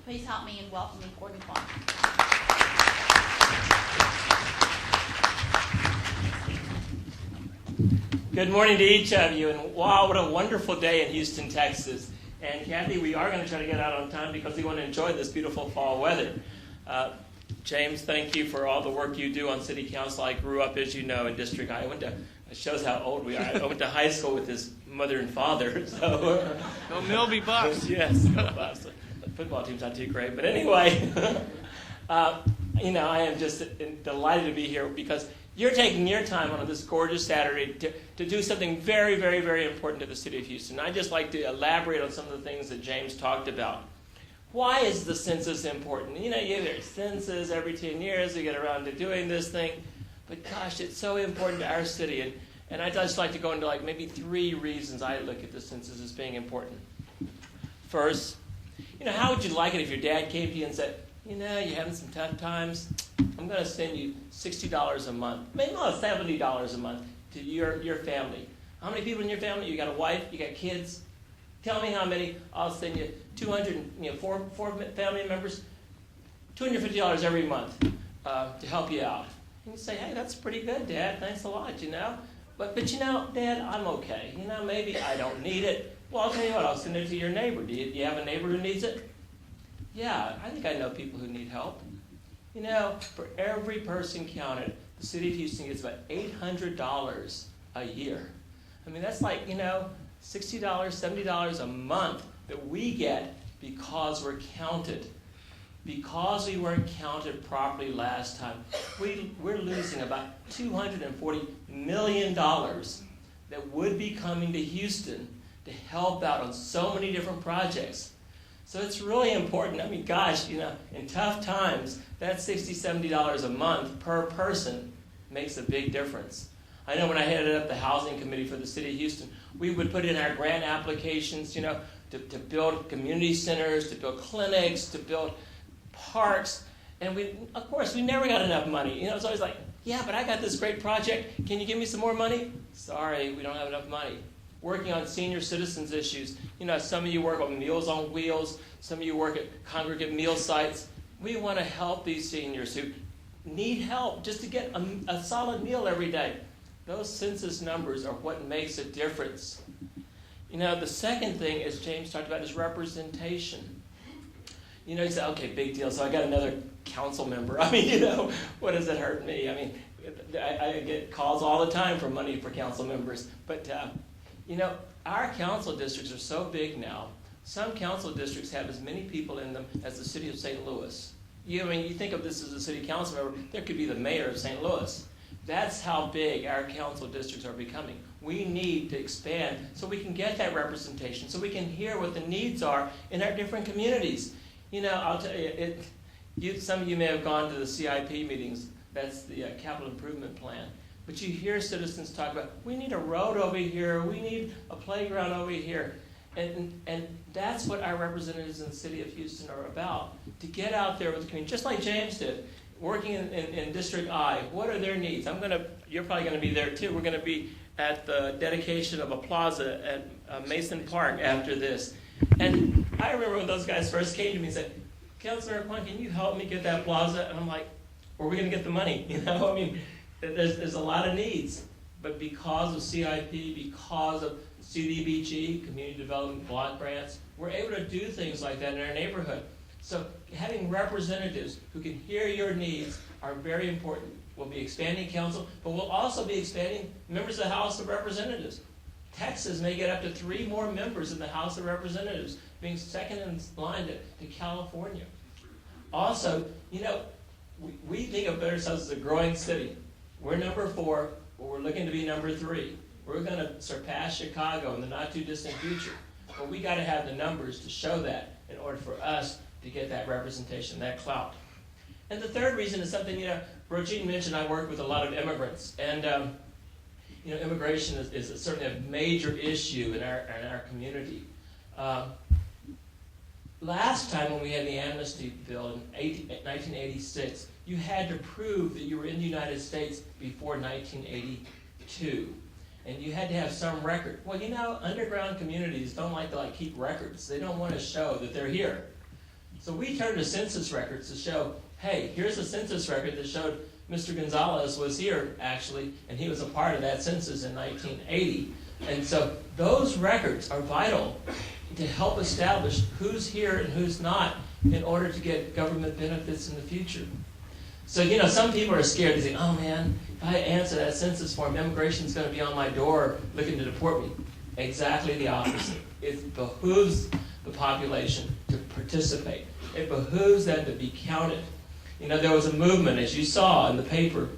Please help me in welcoming Gordon Quan. Good morning to each of you, and wow, what a wonderful day in Houston, Texas. And Kathy, we are going to try to get out on time because we want to enjoy this beautiful fall weather. James, thank you for all the work you do on City Council. I grew up, as you know, in District I. It shows how old we are. I went to high school with his mother and father. So, Go Milby Bucks. Yes, go Bucks. The football team's not too great, but anyway, I am just delighted to be here because you're taking your time on this gorgeous Saturday to do something very, very, very important to the city of Houston. I'd just like to elaborate on some of the things that James talked about. Why is the census important? You get a census every 10 years, we get around to doing this thing. But gosh, it's so important to our city. And I'd just like to go into maybe 3 reasons I look at the census as being important. First, how would you like it if your dad came to you and said, you're having some tough times? I'm going to send you $60 a month, maybe not $70 a month to your family. How many people in your family? You got a wife? You got kids? Tell me how many. I'll send you 4 family members, $250 every month to help you out. And you say, hey, that's pretty good, Dad. Thanks a lot, But Dad, I'm okay. Maybe I don't need it. Well, I'll tell you what, I'll send it to your neighbor. Do you have a neighbor who needs it? Yeah, I think I know people who need help. For every person counted, the city of Houston gets about $800 a year. I mean, that's $60, $70 a month that we get because we're counted. Because we weren't counted properly last time, we're losing about $240 million that would be coming to Houston to help out on so many different projects. So it's really important. I mean, gosh, in tough times, that $60, $70 a month per person makes a big difference. I know when I headed up the housing committee for the city of Houston, we would put in our grant applications, to build community centers, to build clinics, to build parks. And we never got enough money. It's always like, yeah, but I got this great project. Can you give me some more money? Sorry, we don't have enough money. Working on senior citizens issues. Some of you work on Meals on Wheels. Some of you work at congregate meal sites. We want to help these seniors who need help just to get a solid meal every day. Those census numbers are what makes a difference. The second thing, as James talked about, is representation. You say, okay, big deal. So I got another council member. I mean, what does it hurt me? I mean, I get calls all the time for money for council members. But, our council districts are so big now. Some council districts have as many people in them as the city of St. Louis. You think of this as a city council member, there could be the mayor of St. Louis. That's how big our council districts are becoming. We need to expand so we can get that representation, so we can hear what the needs are in our different communities. I'll tell you, some of you may have gone to the CIP meetings. That's the capital improvement plan. But you hear citizens talk about, we need a road over here, we need a playground over here. And that's what our representatives in the city of Houston are about, to get out there with the community, just like James did, working in District I. What are their needs? You're probably going to be there too. We're going to be at the dedication of a plaza at Mason Park after this. And I remember when those guys first came to me and said, Councilor Quan, can you help me get that plaza? And I'm like, where are we going to get the money? There's a lot of needs. But because of CIP, because of CDBG, Community Development Block Grants, we're able to do things like that in our neighborhood. So having representatives who can hear your needs are very important. We'll be expanding council, but we'll also be expanding members of the House of Representatives. Texas may get up to 3 more members in the House of Representatives, being second in line to California. Also, we think of ourselves as a growing city. We're number 4, but we're looking to be number 3. We're going to surpass Chicago in the not-too-distant future. But we got to have the numbers to show that in order for us to get that representation, that clout. And the third reason is something, Roisin mentioned. I work with a lot of immigrants. And, immigration is certainly a major issue in our community. Last time when we had the amnesty bill in 1986, you had to prove that you were in the United States before 1982. And you had to have some record. Well, underground communities don't like to keep records. They don't want to show that they're here. So we turned to census records to show, hey, here's a census record that showed Mr. Gonzalez was here, actually, and he was a part of that census in 1980. And so those records are vital to help establish who's here and who's not in order to get government benefits in the future. So, some people are scared. They think, oh man, if I answer that census form, immigration's going to be on my door looking to deport me. Exactly the opposite. It behooves the population to participate. It behooves them to be counted. There was a movement, as you saw in the paper,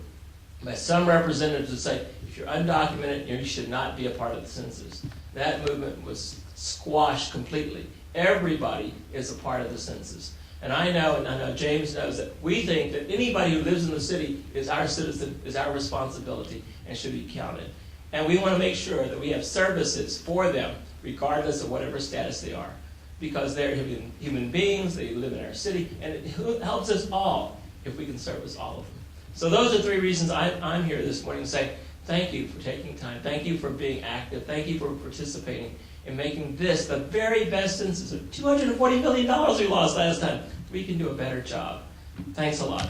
by some representatives that say, if you're undocumented, you should not be a part of the census. That movement was squashed completely. Everybody is a part of the census. And I know James knows that we think that anybody who lives in the city is our citizen, is our responsibility, and should be counted. And we want to make sure that we have services for them, regardless of whatever status they are. Because they're human beings, they live in our city, and it helps us all if we can service all of them. So those are 3 reasons I'm here this morning to say thank you for taking time. Thank you for being active. Thank you for participating in making this the very best census. Of $240 million we lost last time. We can do a better job. Thanks a lot.